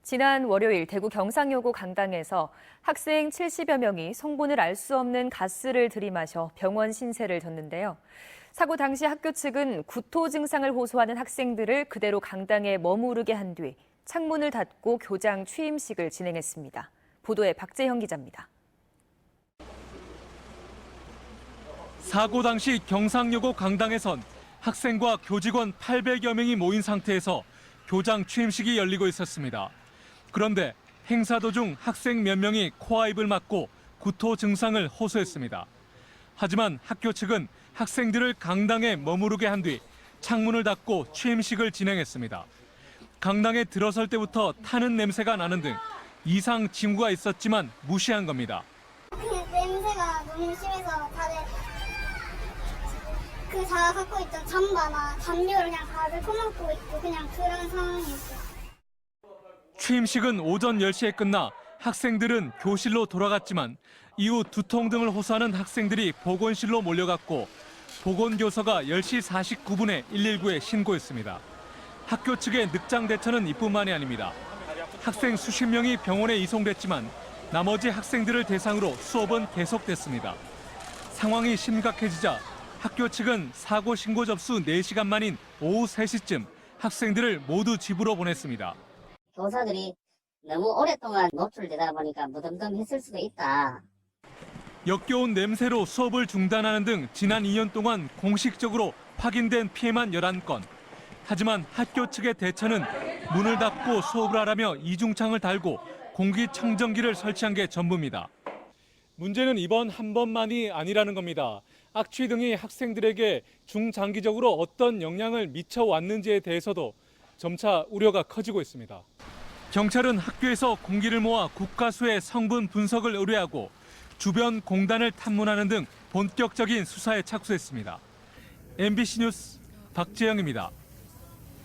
지난 월요일 대구 경상여고 강당에서 학생 70여 명이 성분을 알 수 없는 가스를 들이마셔 병원 신세를 졌는데요. 사고 당시 학교 측은 구토 증상을 호소하는 학생들을 그대로 강당에 머무르게 한 뒤 창문을 닫고 교장 취임식을 진행했습니다. 보도에 박재형 기자입니다. 사고 당시 경상여고 강당에선 학생과 교직원 800여 명이 모인 상태에서 교장 취임식이 열리고 있었습니다. 그런데 행사 도중 학생 몇 명이 코와 입을 막고 구토 증상을 호소했습니다. 하지만 학교 측은 학생들을 강당에 머무르게 한 뒤 창문을 닫고 취임식을 진행했습니다. 강당에 들어설 때부터 타는 냄새가 나는 등 이상 징후가 있었지만 무시한 겁니다. 냄새가 너무 심해서 다들 자가 갖고 있던 잠바나 담요를 그냥 다들 퍼먹고 있고 그냥 그런 상황이었어요. 취임식은 오전 10시에 끝나 학생들은 교실로 돌아갔지만 이후 두통 등을 호소하는 학생들이 보건실로 몰려갔고 보건교사가 10시 49분에 119에 신고했습니다. 학교 측의 늑장 대처는 이뿐만이 아닙니다. 학생 수십 명이 병원에 이송됐지만 나머지 학생들을 대상으로 수업은 계속됐습니다. 상황이 심각해지자 학교 측은 사고 신고 접수 4시간 만인 오후 3시쯤 학생들을 모두 집으로 보냈습니다. 교사들이 너무 오랫동안 노출되다 보니까 무덤덤했을 수도 있다. 역겨운 냄새로 수업을 중단하는 등 지난 2년 동안 공식적으로 확인된 피해만 11건. 하지만 학교 측의 대처는 문을 닫고 수업을 하라며 이중창을 달고 공기청정기를 설치한 게 전부입니다. 문제는 이번 한 번만이 아니라는 겁니다. 악취 등이 학생들에게 중장기적으로 어떤 영향을 미쳐왔는지에 대해서도 점차 우려가 커지고 있습니다. 경찰은 학교에서 공기를 모아 국가수의 성분 분석을 의뢰하고 주변 공단을 탐문하는 등 본격적인 수사에 착수했습니다. MBC 뉴스 박재영입니다.